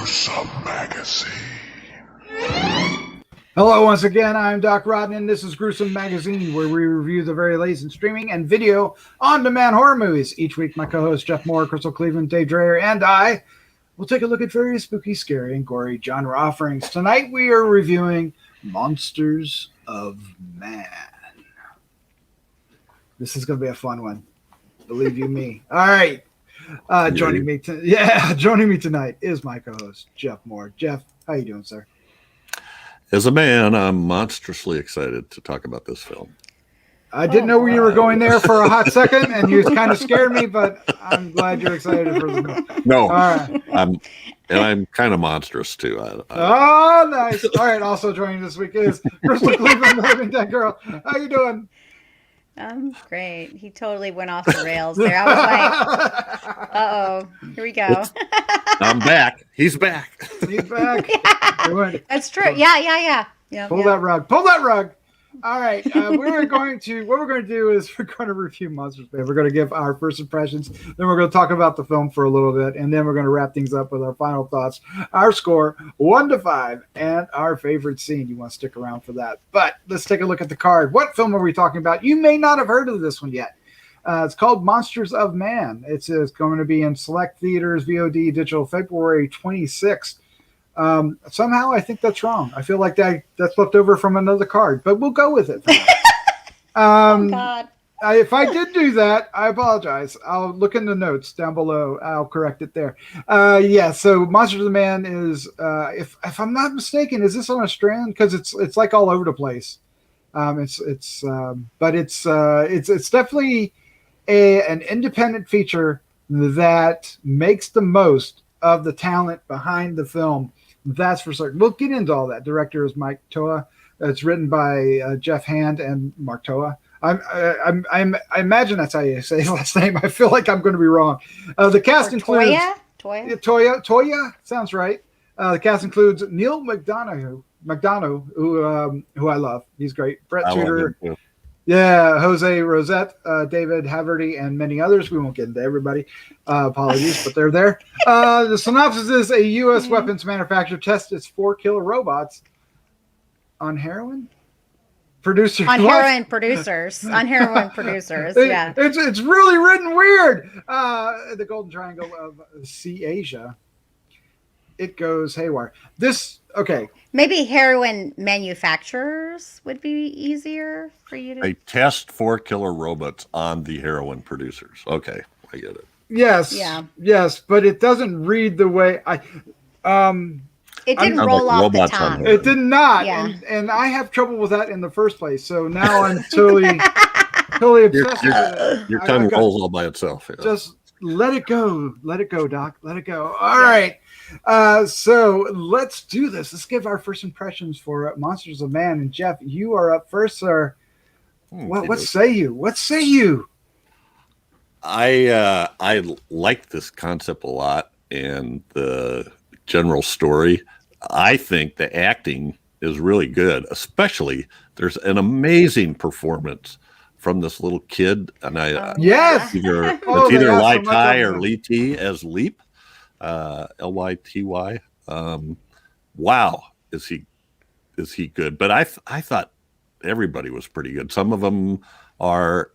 Gruesome Magazine. Hello once again, I'm Doc Rodden, and this is Gruesome Magazine, where we review the very latest in streaming and video on-demand horror movies. Each week, my co-hosts Jeff Mohr, Crystal Cleveland, Dave Dreher, and I will take a look at various spooky, scary, and gory genre offerings. Tonight, we are reviewing Monsters of Man. This is going to be a fun one. Believe you me. All right. Joining me tonight is my co-host, Jeff Mohr. Jeff, how you doing, sir? As a man, I'm monstrously excited to talk about this film. I didn't know where you were going there for a hot second, and you kind of scared me, but I'm glad you're excited for the No, all right. I'm kind of monstrous too. Oh, nice. All right. Also joining this week is Crystal Cleveland, Living Dead Girl. How you doing? I'm great. He totally went off the rails there. I was like, uh-oh, here we go. I'm back. He's back. He's back. Yeah. That's true. Yeah. Pull that rug. All right. What we're going to do is we're going to review Monsters of Man. We're going to give our first impressions. Then we're going to talk about the film for a little bit. And then we're going to wrap things up with our final thoughts, our score 1 to 5, and our favorite scene. You want to stick around for that. But let's take a look at the card. What film are we talking about? You may not have heard of this one yet. It's called Monsters of Man. It's going to be in select theaters, VOD, digital, February 26th. Somehow I think that's wrong. I feel like that's left over from another card, but we'll go with it. Oh, God. If I did do that, I apologize. I'll look in the notes down below. I'll correct it there. So Monsters of the Man is, if I'm not mistaken, is this on a strand? Because it's like all over the place. It's definitely an independent feature that makes the most of the talent behind the film. That's for certain. We'll get into all that. Director is Mike Toia. It's written by Jeff Hand and Mark Toia. I imagine that's how you say his last name. I feel like I'm going to be wrong. The cast includes Toia sounds right. The cast includes Neal McDonough, who I love. He's great. Brett Tutor. Yeah, Jose, Rosete, David, Haverty, and many others. We won't get into everybody. Apologies, but they're there. The synopsis is a U.S. weapons manufacturer tests its 4 killer robots on heroin producers. On heroin producers. Yeah. It's really written weird. The Golden Triangle of SEAsia. It goes haywire. Maybe heroin manufacturers would be easier for you to. They test 4 killer robots on the heroin producers. Okay, I get it. Yes. Yeah. Yes, but it doesn't read the way It didn't roll off the tongue. It did not. Yeah. And I have trouble with that in the first place. So now I'm totally obsessed with it. Your tongue rolls all by itself. Yeah. Just let it go. Let it go, Doc. Let it go. All right. So let's do this. Let's give our first impressions for Monsters of Man. And Jeff, you are up first, sir. What say you? What say you? I like this concept a lot and the general story. I think the acting is really good, especially there's an amazing performance from this little kid. And yes, it's either Lai Tai or Lee T as Leap. Lyty. Wow, is he good? But I thought everybody was pretty good. Some of them are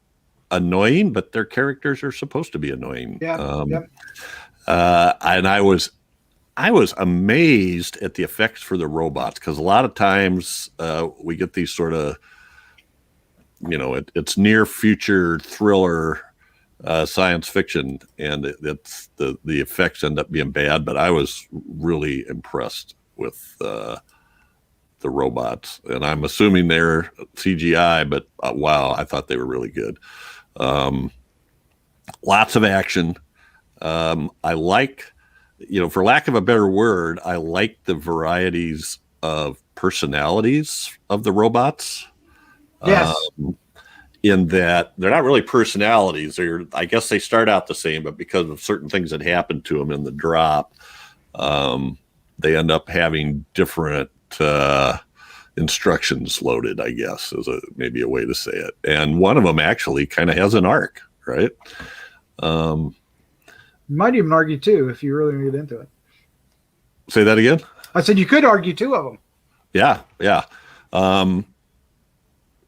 annoying, but their characters are supposed to be annoying. And I was amazed at the effects for the robots, because a lot of times we get these sort of, it's near future thriller. Science fiction, and it's the effects end up being bad, but I was really impressed with the robots, and I'm assuming they're CGI, but wow, I thought they were really good. Lots of action. I like, for lack of a better word, I like the varieties of personalities of the robots. Yes. In that they're not really personalities. I guess they start out the same, but because of certain things that happened to them in the drop, they end up having different instructions loaded, I guess, is maybe a way to say it. And one of them actually kind of has an arc, right? Might even argue too, if you really get into it. Say that again. I said you could argue two of them. Yeah.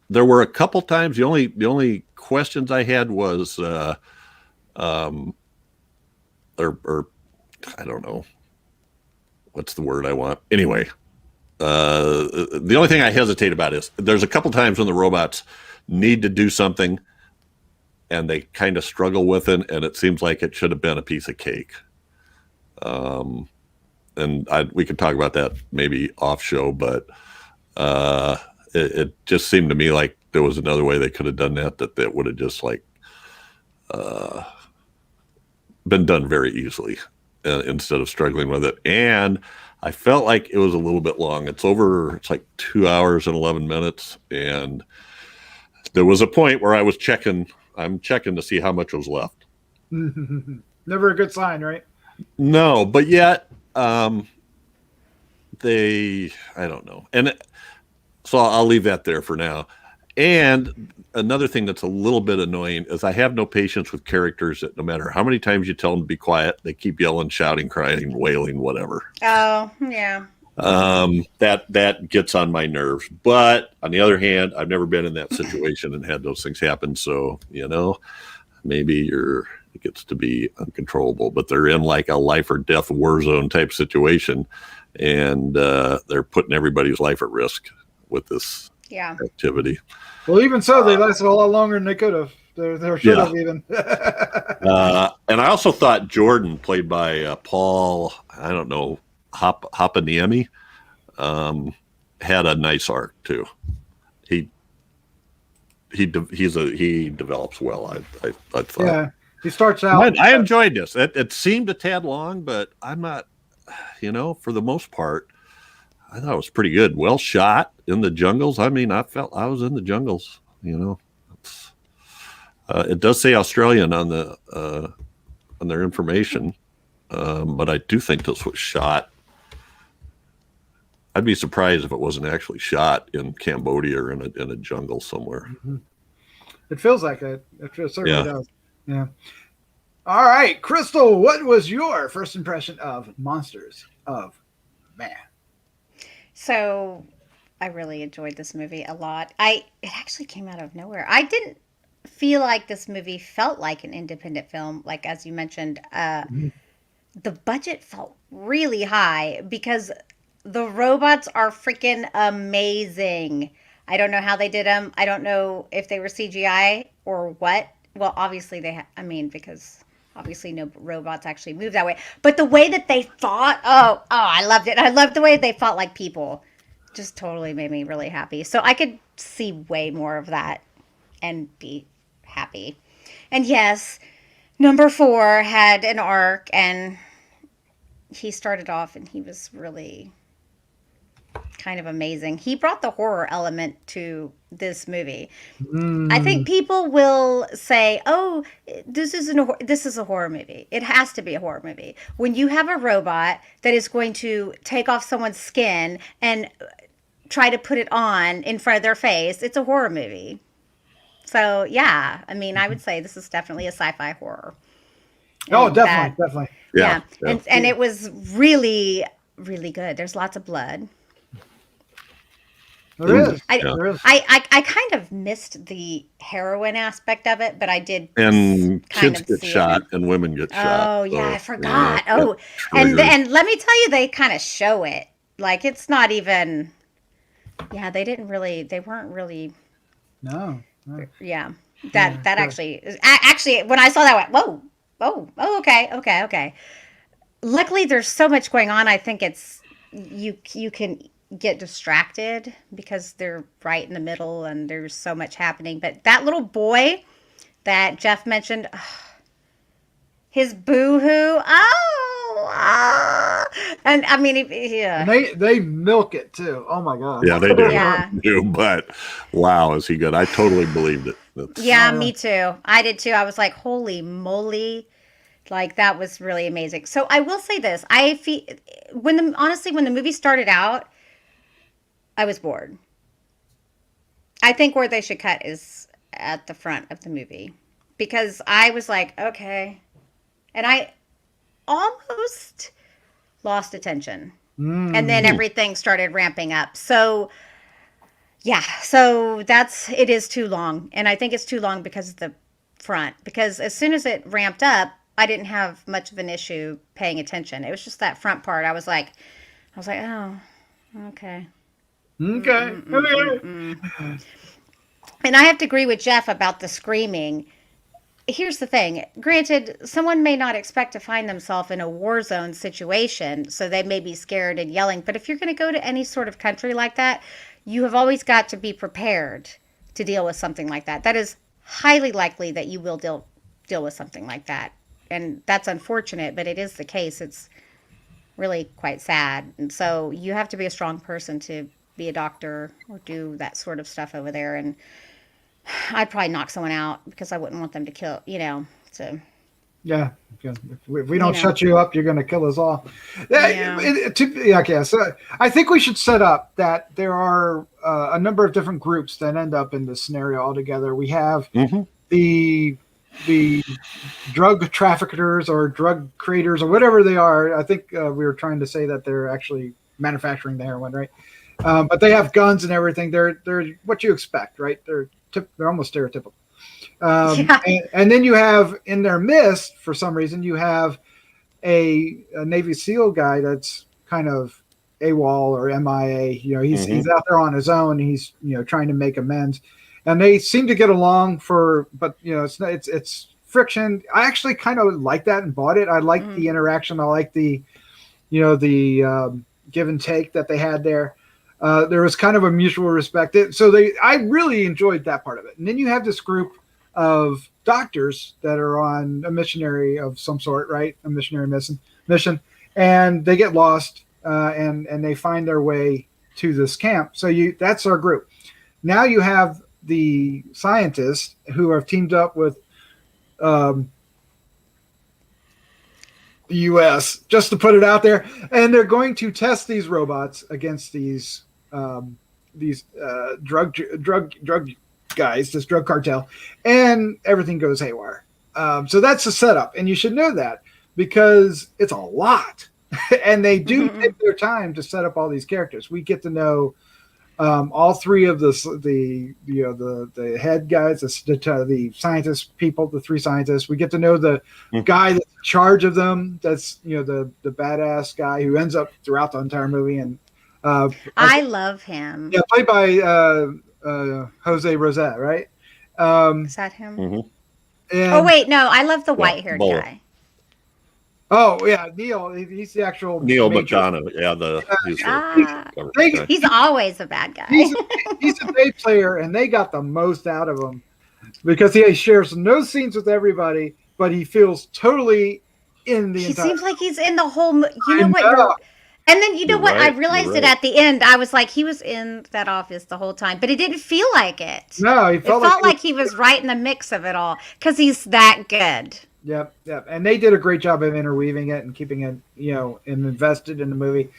There were a couple times. The only questions I had was, or I don't know, what's the word I want. Anyway, the only thing I hesitate about is there's a couple times when the robots need to do something and they kind of struggle with it, and it seems like it should have been a piece of cake. And we could talk about that maybe off show, but it just seemed to me like there was another way they could have done that would have just like been done very easily instead of struggling with it. And I felt like it was a little bit long. It's like 2 hours and 11 minutes. And there was a point where I'm checking to see how much was left. Never a good sign, right? No, but yet I don't know. And so I'll leave that there for now. And another thing that's a little bit annoying is I have no patience with characters that no matter how many times you tell them to be quiet, they keep yelling, shouting, crying, wailing, whatever. Oh, yeah. That gets on my nerves. But on the other hand, I've never been in that situation and had those things happen. So, maybe it gets to be uncontrollable, but they're in like a life or death war zone type situation. And they're putting everybody's life at risk with this activity. Well, even so, they lasted a lot longer than they could have. They should have even. And I also thought Jordan, played by Paul, I don't know, Haapaniemi, had a nice arc too. He develops well. I thought. Yeah, he starts out. I enjoyed this. It seemed a tad long, but I'm not. For the most part, I thought it was pretty good. Well shot in the jungles. I mean, I felt I was in the jungles. It does say Australian on their information, but I do think this was shot. I'd be surprised if it wasn't actually shot in Cambodia or in a jungle somewhere. Mm-hmm. It feels like it. It certainly does. Yeah. All right, Crystal, what was your first impression of Monsters of Man? So I really enjoyed this movie a lot. It actually came out of nowhere. I didn't feel like this movie felt like an independent film. Like, as you mentioned, the budget felt really high because the robots are freaking amazing. I don't know how they did them. I don't know if they were CGI or what. Well, obviously because obviously no robots actually move that way. But the way that they fought, I loved it. I loved the way they fought like people. Just totally made me really happy. So I could see way more of that and be happy. And yes, number 4 had an arc, and he started off and he was really kind of amazing. He brought the horror element to this movie. I think people will say, "Oh, this is a horror movie. It has to be a horror movie." When you have a robot that is going to take off someone's skin and try to put it on in front of their face, it's a horror movie. So, yeah, I would say this is definitely a sci-fi horror. Oh, definitely. Yeah. And it was really, really good. There's lots of blood. There is. I kind of missed the heroin aspect of it, but I did. And kids get shot and women get shot. Oh, yeah, I forgot. And let me tell you, they kind of show it. Like, it's not even. Yeah, they weren't really. No. Yeah, that actually when I saw that, I went, whoa, okay. Luckily, there's so much going on. I think it's you can get distracted because they're right in the middle and there's so much happening. But that little boy that Jeff mentioned, his boo-hoo, and And they milk it too. Oh my god. Yeah, they do. Yeah. But wow, is he good? I totally believed it. Me too. I did too. I was like, holy moly. Like, that was really amazing. So I will say this. I feel when the movie started out, I was bored. I think where they should cut is at the front of the movie, because I was like, okay. And I almost lost attention. And then everything started ramping up. So, yeah, so it is too long. And I think it's too long because of the front. Because as soon as it ramped up, I didn't have much of an issue paying attention. It was just that front part. I was like, oh, okay. Okay. And I have to agree with Jeff about the screaming. Here's the thing. Granted, someone may not expect to find themselves in a war zone situation, so they may be scared and yelling. But if you're going to go to any sort of country like that, you have always got to be prepared to deal with something like that. That is highly likely that you will deal with something like that. And that's unfortunate, but it is the case. It's really quite sad. And so you have to be a strong person to be a doctor or do that sort of stuff over there. And I'd probably knock someone out because I wouldn't want them to kill, so. Yeah. If we don't shut you up, you're going to kill us all. Yeah. So I think we should set up that there are a number of different groups that end up in this scenario altogether. We have the drug traffickers or drug creators or whatever they are. I think we were trying to say that they're actually manufacturing the heroin, right? But they have guns and everything. They're what you expect, right? They're almost stereotypical. And then you have in their midst, for some reason, you have a Navy SEAL guy that's kind of AWOL or MIA. He's out there on his own. He's trying to make amends, and they seem to get along but it's friction. I actually kind of like that and bought it. I like the interaction. I like the give and take that they had there. There was kind of a mutual respect. I really enjoyed that part of it. And then you have this group of doctors that are on a missionary of some sort, right? A missionary mission, and they get lost and they find their way to this camp. So that's our group. Now you have the scientists who have teamed up with the U.S. just to put it out there, and they're going to test these robots against these drug guys, this drug cartel, and everything goes haywire. So that's the setup, and you should know that because it's a lot, and they do take their time to set up all these characters. We get to know all three of the head guys, the scientist people, the three scientists. We get to know the guy that's in charge of them. That's the badass guy who ends up throughout the entire movie. And I love him. Yeah, played by Jose Rosete, right? Is that him? And, oh wait, no, I love the white-haired guy. Oh yeah, Neal. He's the actual Neal McDonough. Yeah, he's always a bad guy. He's a bass player, and they got the most out of him because he shares no scenes with everybody, but he feels totally in the. He seems like he's in the whole. You know what? And then you know what? Right, I realized it at the end. I was like, he was in that office the whole time, but it didn't feel like it. No, it felt like he was right in the mix of it all because he's that good. Yep. And they did a great job of interweaving it and keeping it, and invested in the movie.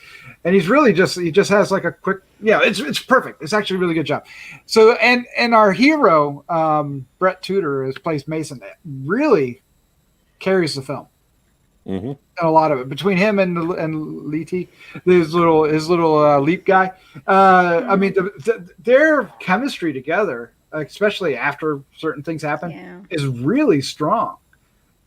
And he just has like a quick, it's perfect. It's actually a really good job. So, and our hero, Brett Tutor, is plays Mason, really carries the film. And a lot of it between him and Leety, his little leap guy. I mean, their chemistry together, especially after certain things happen, is really strong.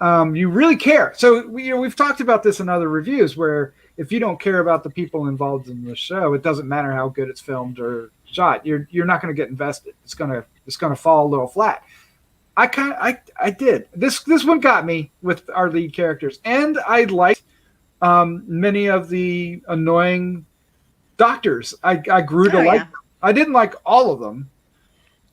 You really care. So we've talked about this in other reviews where if you don't care about the people involved in the show, it doesn't matter how good it's filmed or shot. You're not going to get invested. It's gonna fall a little flat. I did. This one got me with our lead characters, and I liked many of the annoying doctors. I grew to like them. I didn't like all of them,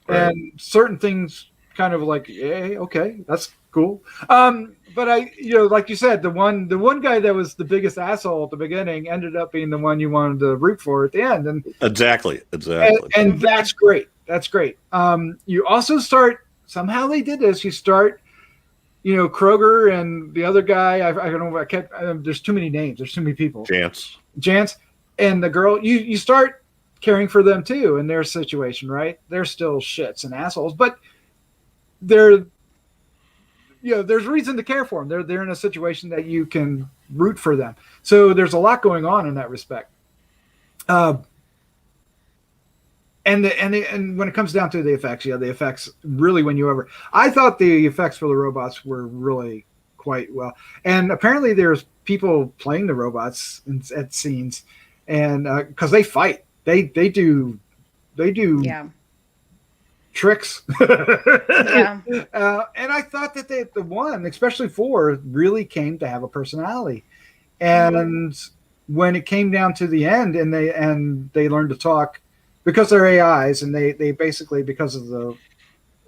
and certain things kind of like, okay, that's cool. But like you said, the one guy that was the biggest asshole at the beginning ended up being the one you wanted to root for at the end. And exactly. And that's great. That's great. You also start, somehow they did this. You start, Kroger and the other guy. I don't know. There's too many names. There's too many people. Jance and the girl. You start caring for them too in their situation, right? They're still shits and assholes, but there's reason to care for them. They're in a situation that you can root for them. So there's a lot going on in that respect. And when it comes down to the effects, the effects really win you over. I thought the effects for the robots were really quite well. And apparently there's people playing the robots at scenes, and because they fight, they do tricks. Yeah. And I thought that the one, especially 4, really came to have a personality. And when it came down to the end, and they learned to talk, because they're AIs, and they basically, because of the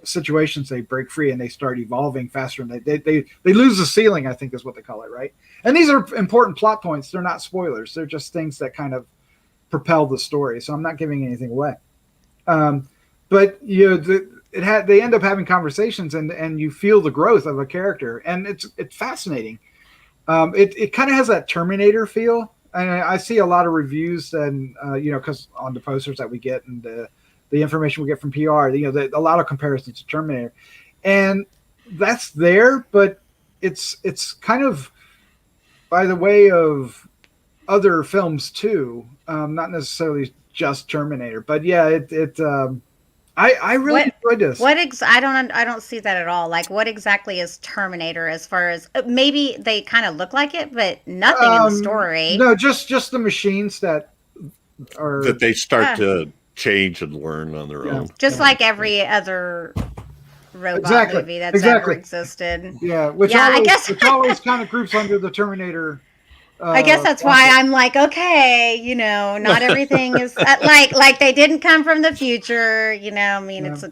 situations, they break free and they start evolving faster, and they lose the ceiling, I think is what they call it, right? And these are important plot points. They're not spoilers. They're just things that kind of propel the story. So I'm not giving anything away. But they end up having conversations, and you feel the growth of a character, and it's fascinating. It kind of has that Terminator feel. And I see a lot of reviews, and because on the posters that we get and the information we get from PR, a lot of comparisons to Terminator, and that's there, but it's kind of by the way of other films too, not necessarily just Terminator, but yeah, I really enjoyed this. I don't see that at all. Like, what exactly is Terminator, as far as maybe they kind of look like it, but nothing in the story. No, just the machines that they start to change and learn on their own. Just like every other robot movie that's ever existed. Yeah, which always kind of groups under the Terminator. I guess that's why I'm like, okay, not everything is like they didn't come from the future, it's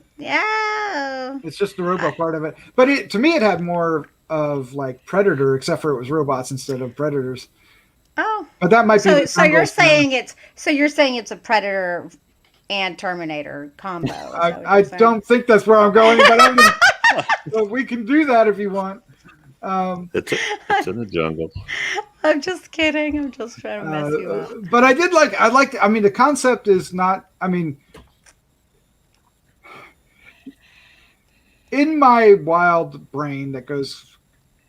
it's just the robot part of it. But to me, it had more of like Predator, except for it was robots instead of predators. Oh, but that might be. So you're saying it's a Predator and Terminator combo. I don't think that's where I'm going, but we can do that if you want. It's in the jungle. I'm just kidding. I'm just trying to mess you up. But the concept is not, in my wild brain that goes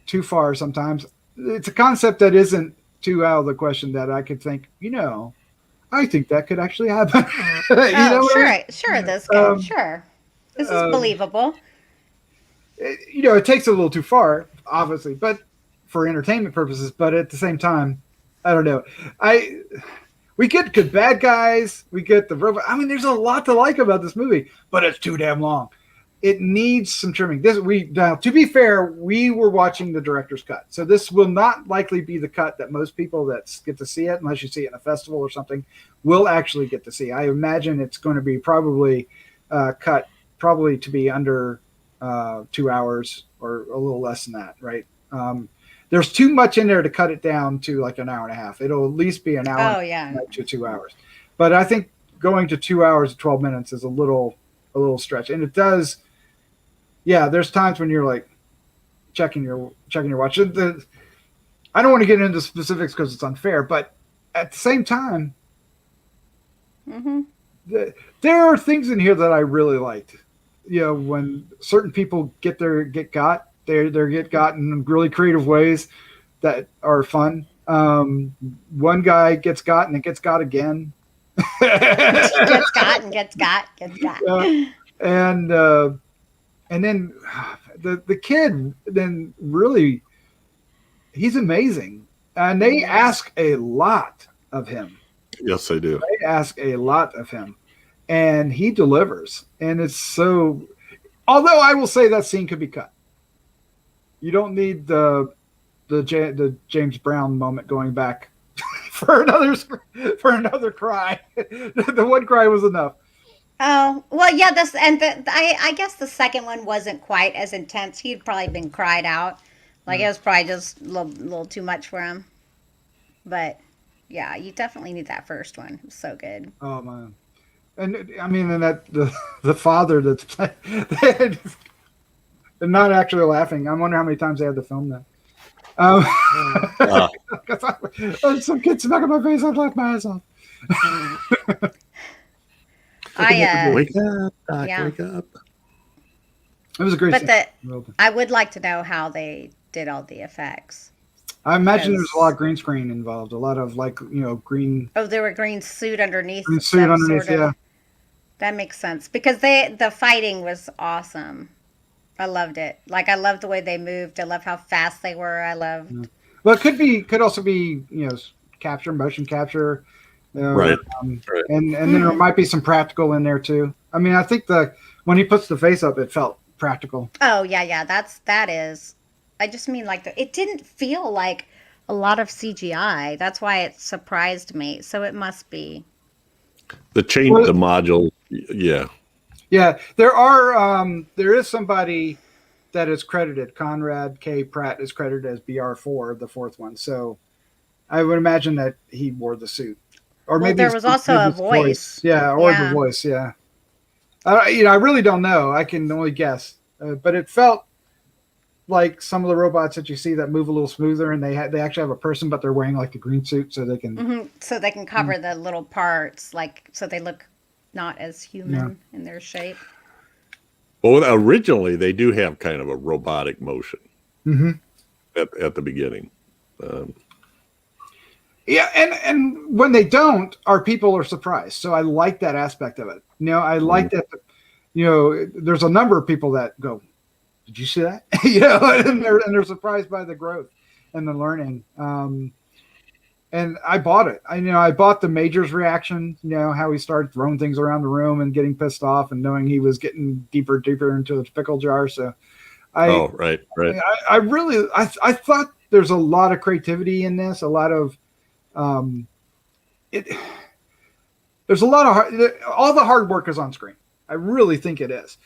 too far sometimes, it's a concept that isn't too out of the question, that I could think, I think that could actually happen. Sure, this goes. Sure. This is believable. It takes it a little too far, obviously, but for entertainment purposes. But at the same time, I don't know. We get good bad guys. We get the robot. There's a lot to like about this movie, but it's too damn long. It needs some trimming. Now, to be fair, we were watching the director's cut, so this will not likely be the cut that most people that get to see it, unless you see it in a festival or something, will actually get to see. I imagine it's going to be probably cut to be under 2 hours or a little less than that, right? There's too much in there to cut it down to like an hour and a half. It'll at least be an hour to 2 hours. But I think going to 2 hours and 12 minutes is a little stretch. And it does, there's times when you're like checking your watch. I don't want to get into specifics because it's unfair, but at the same time, there are things in here that I really liked. When certain people get got, they get got in really creative ways that are fun. One guy gets got and it gets got again. Gets got and gets got. And then the kid, then really, he's amazing. And they ask a lot of him. Yes, they do. They ask a lot of him. And he delivers. And it's so... Although I will say that scene could be cut. You don't need the James Brown moment going back for another cry. The one cry was enough. Oh, well, yeah, I guess the second one wasn't quite as intense. He'd probably been cried out. Like, it was probably just a little too much for him. But, yeah, you definitely need that first one. It was so good. Oh, man. And, and that the father that's playing, and not actually laughing. I wonder how many times they had to film that. Some kid snuck in my face. I'd laugh my ass off. Wake up, Doc, wake up. It was a great scene. I would like to know how they did all the effects. I imagine there's a lot Because of green screen involved, a lot of green there were green suit underneath suit them, underneath. sort of. Yeah, That makes sense because the fighting was awesome. I loved it. Like I loved the way they moved. I love how fast they were. I yeah. loved. Well, could also be capture, motion capture, Right. Right. and then there might be some practical in there too. I mean, I think when he puts the face up, it felt practical. Oh yeah. That is. I just mean like it didn't feel like a lot of CGI. That's why it surprised me. So it must be. The change, the module. Yeah. Yeah, there is somebody that is credited. Conrad K. Pratt is credited as BR4, the fourth one. So I would imagine that he wore the suit, or Well, maybe there was also a his voice. Yeah, or the Yeah. voice. Yeah, I really don't know. I can only guess, but it felt like some of the robots that you see that move a little smoother, and they actually have a person, but they're wearing like the green suit, so they can. So they can cover the little parts, like so they look not as human in their shape. Well, originally they do have kind of a robotic motion Mm-hmm. at the beginning. Yeah, and when they don't, our people are surprised. So I like that aspect of it. I like that. There's a number of people that go, "Did you see that?" And they're surprised by the growth and the learning. And I bought it. I bought the Major's reaction. How he started throwing things around the room and getting pissed off, and knowing he was getting deeper into the pickle jar. So Right. I really I thought there's a lot of creativity in this. A lot of there's a lot of all the hard work is on screen. I really think it is.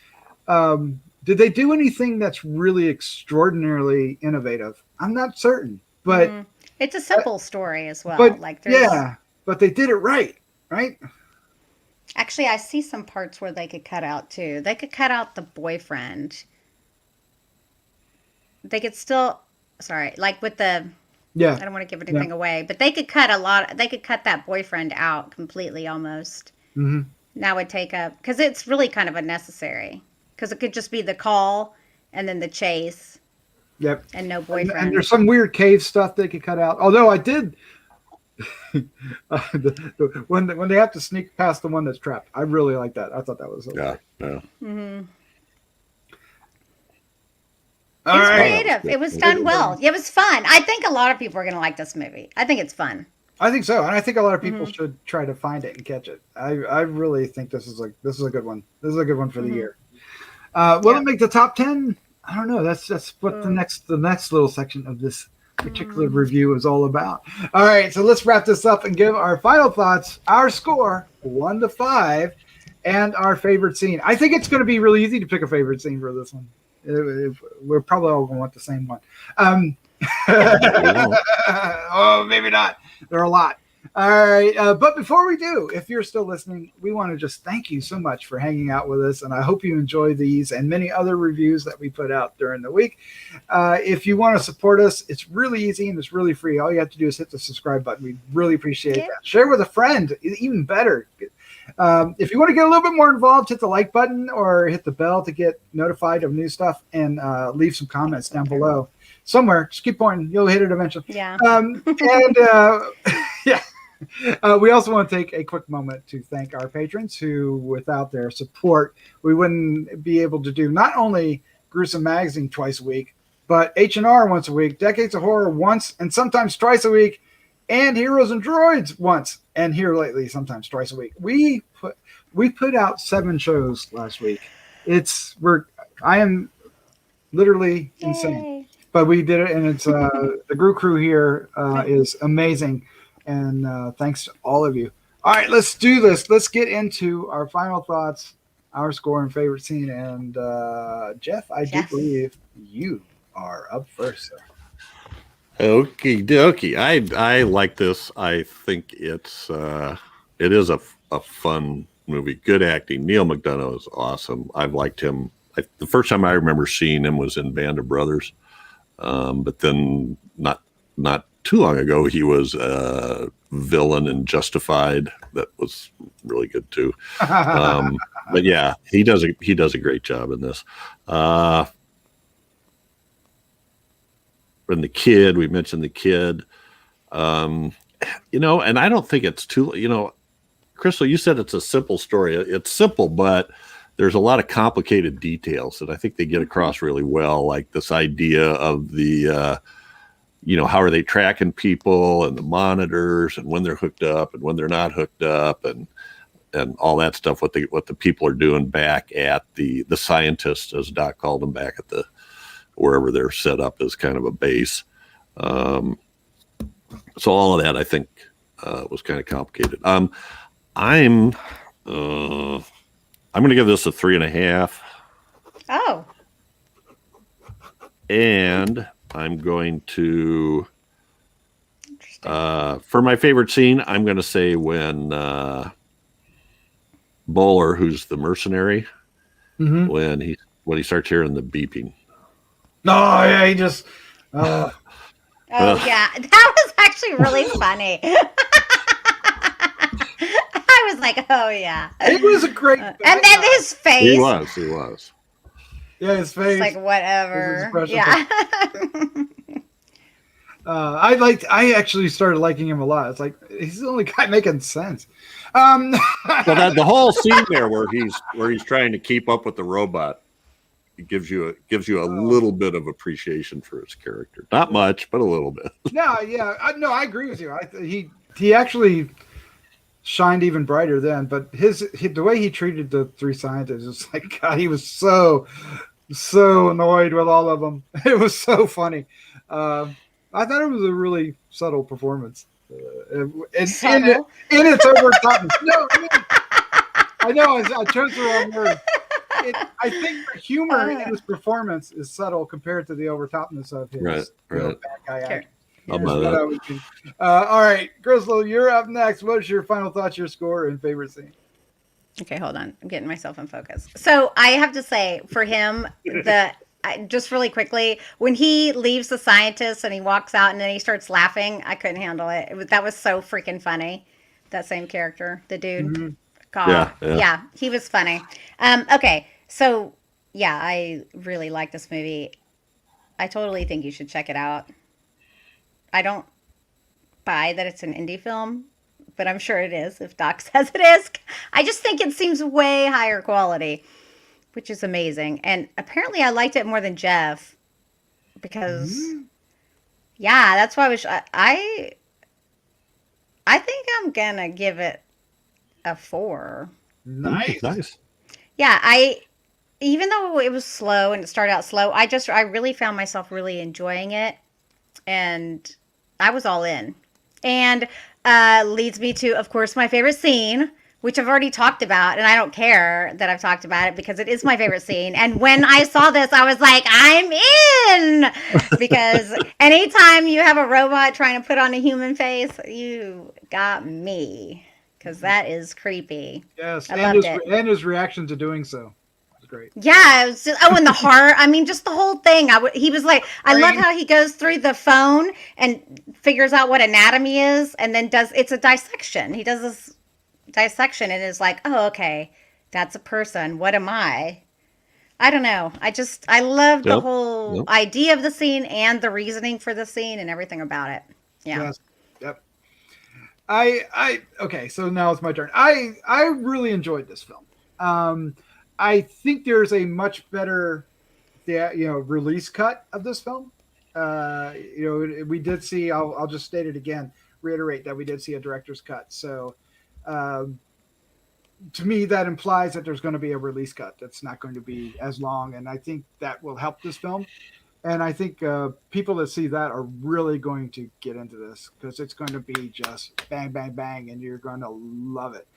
Did they do anything that's really extraordinarily innovative? I'm not certain, but it's a simple story as well. But Like there's, but they did it right. actually, I see some parts where they could cut out too. They could cut out the boyfriend. They could still, sorry, like with the. Yeah, I don't want to give anything away, but they could cut a lot. They could cut that boyfriend out completely, almost. Mm-hmm. That would take up because it's really kind of unnecessary. Because it could just be the call and then the chase. Yep. And no boyfriend. And there's some weird cave stuff they could cut out. Although I did, when they have to sneak past the one that's trapped, I really like that. I thought that was Yeah. Mm-hmm. All It's right. creative. It was done well. It was fun. I think a lot of people are going to like this movie. I think it's fun. I think so, and I think a lot of people should try to find it and catch it. I really think this is a good one. This is a good one for the year. Will it make the top 10? I don't know. That's what the next little section of this particular review is all about. All right, so let's wrap this up and give our final thoughts, our score 1 to 5, and our favorite scene. I think it's going to be really easy to pick a favorite scene for this one. We're probably all going to want the same one. Oh, maybe not. There are a lot. All right. But before we do, if you're still listening, we want to just thank you so much for hanging out with us. And I hope you enjoy these and many other reviews that we put out during the week. If you want to support us, it's really easy and it's really free. All you have to do is hit the subscribe button. We really appreciate that. Share with a friend, even better. If you want to get a little bit more involved, hit the like button or hit the bell to get notified of new stuff, and leave some comments down below somewhere. Just keep pointing. You'll hit it eventually. Yeah. We also want to take a quick moment to thank our patrons who, without their support, we wouldn't be able to do not only Gruesome Magazine twice a week, but H&R once a week, Decades of Horror once and sometimes twice a week, and Heroes and Droids once, and here lately sometimes twice a week. We put out 7 shows last week. I am literally insane, but we did it, and it's the Gru crew here is amazing, and thanks to all of you. All right, let's do this. Let's get into our final thoughts, our score and favorite scene, and Jeff, I do believe you are up first, sir. Okie dokie. I like this. I think it is a fun movie. Good acting. Neal McDonough is awesome. I've liked him. The first time I remember seeing him was in Band of Brothers, but then not too long ago he was a villain in Justified. That was really good too. But yeah, he does a great job in this. and the kid. We mentioned the kid. You know, and I don't think it's too. You know, Crystal, you said it's a simple story. It's simple, but there's a lot of complicated details that I think they get across really well. Like this idea of the, you know, how are they tracking people and the monitors and when they're hooked up and when they're not hooked up and all that stuff. What the people are doing back at the scientists, as Doc called them, back at the wherever they're set up as kind of a base. So all of that, I think, was kind of complicated. I'm going to give this a 3.5. Oh. And I'm going to, for my favorite scene, I'm going to say when Bowler, who's the mercenary, when he starts hearing the beeping. No, yeah, he just. Oh yeah, that was actually really funny. I was like, oh yeah. It was a great. And then his face. He was. Yeah, his face. It's like whatever. Yeah. I actually started liking him a lot. It's like he's the only guy making sense. Well, the whole scene there where he's trying to keep up with the robot, it gives you a little bit of appreciation for his character. Not much, but a little bit. No, yeah, I agree with you. He actually shined even brighter then. But the way he treated the three scientists, it's like, God, he was so annoyed with all of them. It was so funny. I thought it was a really subtle performance. In its overtopness. No, I know. I chose the wrong word. I think the humor in his performance is subtle compared to the overtopness of his right. bad guy act. All right, Crystal, you're up next. What's your final thoughts, your score, and favorite scene? Okay, hold on. I'm getting myself in focus. So I have to say, for him, just really quickly, when he leaves the scientist and he walks out and then he starts laughing, I couldn't handle it. That was so freaking funny. That same character, the dude. Mm-hmm. God. Yeah, he was funny. Okay, so yeah, I really like this movie. I totally think you should check it out. I don't buy that it's an indie film, but I'm sure it is if Doc says it is. I just think it seems way higher quality, which is amazing. And apparently I liked it more than Jeff because, yeah, that's why I think I'm going to give it a 4. Nice. Yeah, even though it was slow and it started out slow, I really found myself really enjoying it. And I was all in. And leads me to, of course, my favorite scene, which I've already talked about, and I don't care that I've talked about it because it is my favorite scene. And when I saw this, I was like, I'm in! Because anytime you have a robot trying to put on a human face, you got me. Because that is creepy. Yes, I loved it. And his reaction to doing so. Great. Yeah, it was just, and the heart. I mean, just the whole thing. He was like, I love how he goes through the phone and figures out what anatomy is, and then it's a dissection. He does this dissection and is like, oh, okay, that's a person. What am I? I don't know. I love the whole idea of the scene and the reasoning for the scene and everything about it. Yeah. Yes. Yep. Okay, so now it's my turn. I really enjoyed this film. I think there's a much better, release cut of this film. We did see. I'll just state it again, reiterate that we did see a director's cut. So, to me, that implies that there's going to be a release cut that's not going to be as long, and I think that will help this film. And I think people that see that are really going to get into this because it's going to be just bang, bang, bang, and you're going to love it.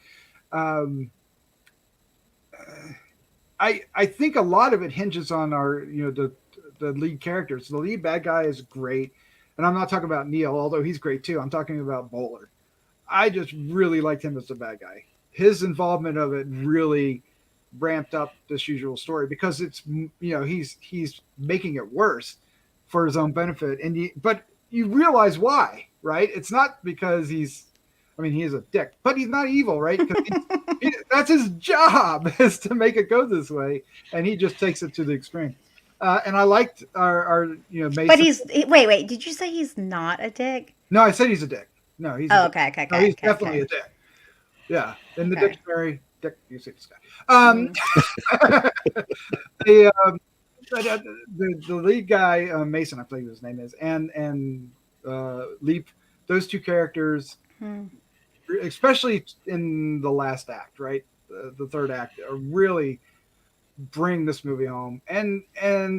I think a lot of it hinges on our, the lead characters. The lead bad guy is great. And I'm not talking about Neal, although he's great too. I'm talking about Bowler. I just really liked him as the bad guy. His involvement of it really ramped up this usual story because it's, he's making it worse for his own benefit. But you realize why, right? It's not because he is a dick, but he's not evil, right? That's his job is to make it go this way. And he just takes it to the extreme. And I liked our Mason. But wait. Did you say he's not a dick? No, I said he's a dick. No, he's a Oh, dick. okay. No, he's definitely a dick. Yeah, in the Okay. dictionary, dick. You see this guy. The lead guy, Mason, I believe his name is, and Leap. Those two characters, especially in the last act, right, the third act, really bring this movie home, and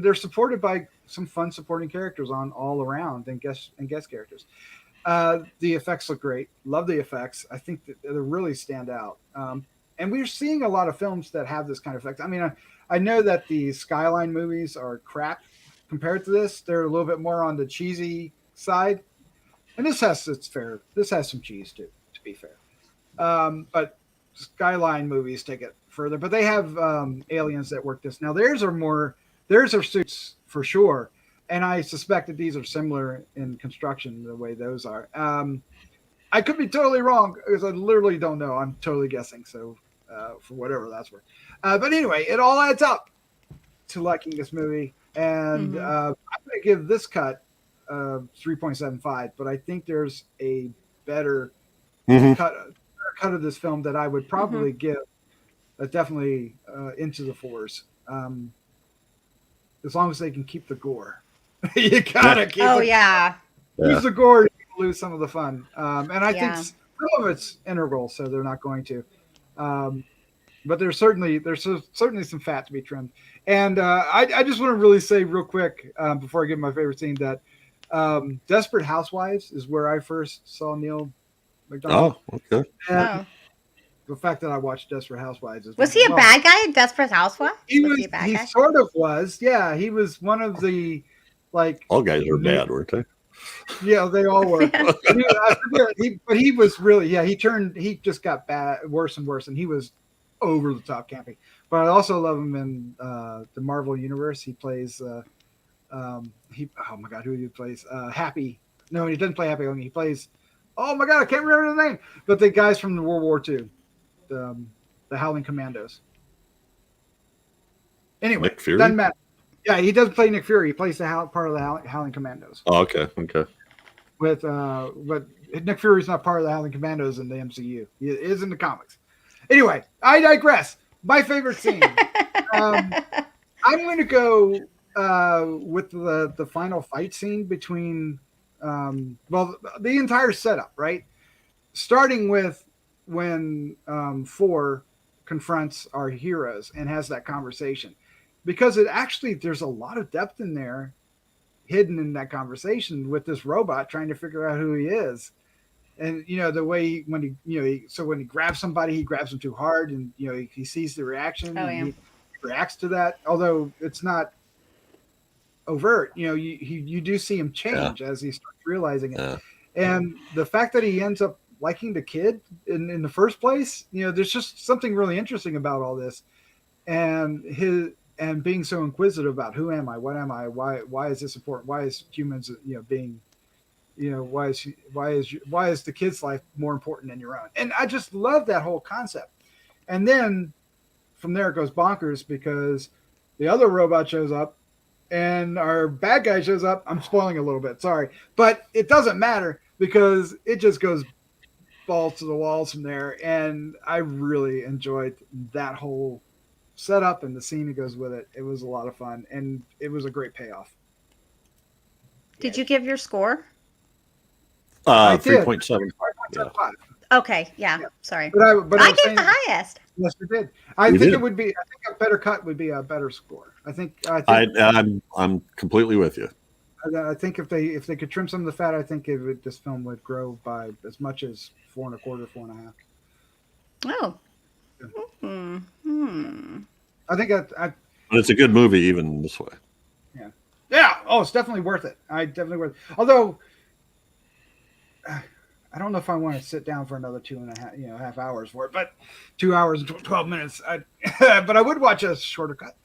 they're supported by some fun supporting characters on all around and guest characters. The effects look great. Love the effects. I think that they really stand out. And we're seeing a lot of films that have this kind of effect. I mean, I know that the Skyline movies are crap compared to this. They're a little bit more on the cheesy side, and this has its fair. This has some cheese too, to be fair. But Skyline movies take it further. But they have aliens that work this. Now theirs are suits for sure. And I suspect that these are similar in construction the way those are. I could be totally wrong because I literally don't know. I'm totally guessing. So for whatever that's worth. But anyway, it all adds up to liking this movie. And I'm going to give this cut 3.75. But I think there's a better cut of this film that I would probably give definitely into the fours. As long as they can keep the gore. You gotta keep it. Yeah. Lose the gore, you lose some of the fun. And I think some of it's integral, so they're not going to. But there's certainly some fat to be trimmed. And I just want to really say real quick before I give my favorite scene that Desperate Housewives is where I first saw Neal McDonough. Oh, okay. And the fact that I watched Desperate Housewives was he a bad guy in Desperate Housewives? He was he a bad guy? Sort of was. Yeah, he was one of the all guys were bad, weren't they? Yeah, they all were. But he was really he just got bad, worse and worse, and he was over the top camping. But I also love him in the Marvel universe. He plays oh my god, who he plays? Happy. No, he doesn't play Happy. He plays oh my god, I can't remember the name. But the guys from the World War II, the Howling Commandos. Anyway, doesn't matter. Yeah, he does play Nick Fury. He plays the part of the Howling Commandos. Oh, okay. But Nick Fury's not part of the Howling Commandos in the MCU. He is in the comics. Anyway, I digress. My favorite scene. I'm going to go with the final fight scene between, the entire setup, right? Starting with when 4 confronts our heroes and has that conversation. Because there's a lot of depth in there hidden in that conversation with this robot trying to figure out who he is. And, the way when he grabs somebody, he grabs them too hard and, he sees the reaction and he reacts to that. Although it's not overt, you do see him change as he starts realizing it. Yeah. And the fact that he ends up liking the kid in the first place, there's just something really interesting about all this. And being so inquisitive about who am I, what am I, why is this important? Why is humans, being, why is the kid's life more important than your own? And I just love that whole concept. And then from there it goes bonkers because the other robot shows up and our bad guy shows up. I'm spoiling a little bit, sorry, but it doesn't matter because it just goes balls to the walls from there. And I really enjoyed that whole setup and the scene that goes with it. It was a lot of fun and it was a great payoff. Did you give your score? 3.7. Yeah. Okay, yeah. Sorry. But I gave the highest. Yes, you did. I think it would be. I think a better cut would be a better score. I'm completely with you. I think if they could trim some of the fat, I think this film would grow by as much as 4 1/4, 4.5. Oh. Yeah. I think but it's a good movie even this way. Yeah. Yeah. Oh, it's definitely worth it. Although I don't know if I want to sit down for another 2.5, half hours for it, but 2 hours and 12 minutes. But I would watch a shorter cut.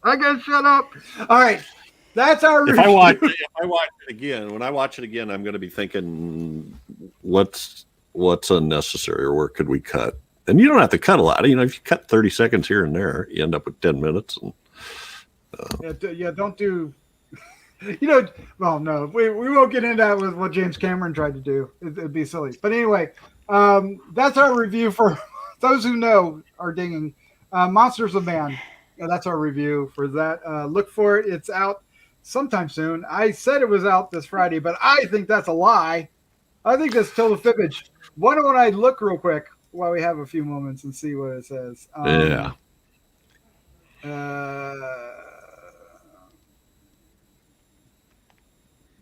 I gotta shut up. All right. That's our review. If I watch it again, when I watch it again, I'm going to be thinking, what's unnecessary or where could we cut? And you don't have to cut a lot. If you cut 30 seconds here and there, you end up with 10 minutes. And Yeah, don't do. Well, no, we won't get into that with what James Cameron tried to do. It'd be silly. But anyway, that's our review for those who know are dinging. Monsters of Man. Yeah, that's our review for that. Look for it. It's out sometime soon. I said it was out this Friday, but I think that's a lie. I think that's total fibbage. Why don't I look real quick while we have a few moments and see what it says? Yeah.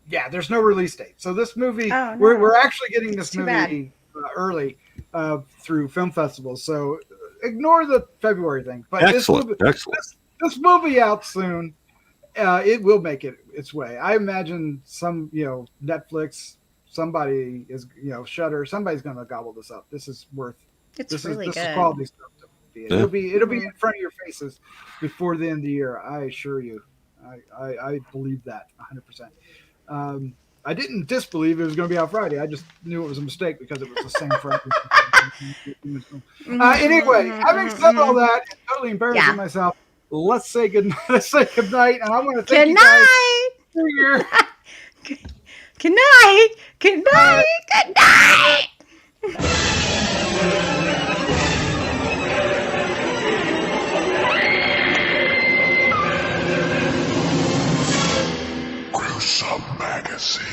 Yeah, there's no release date. So this movie, Oh, no. we're actually getting this Too movie early through film festivals. So ignore the February thing. But Excellent. This movie out soon. It will make its way. I imagine some, Netflix, somebody is, Shudder, somebody's going to gobble this up. This is worth. It's really good. This is quality stuff. It'll be in front of your faces before the end of the year. I assure you. I believe that 100%. I didn't disbelieve it was going to be out Friday. I just knew it was a mistake because it was the same Friday. Anyway, having said all that, and totally embarrassing myself, let's say good night. And I want to thank you guys for your. Good night. Good night. Good night. Gruesome Magazine.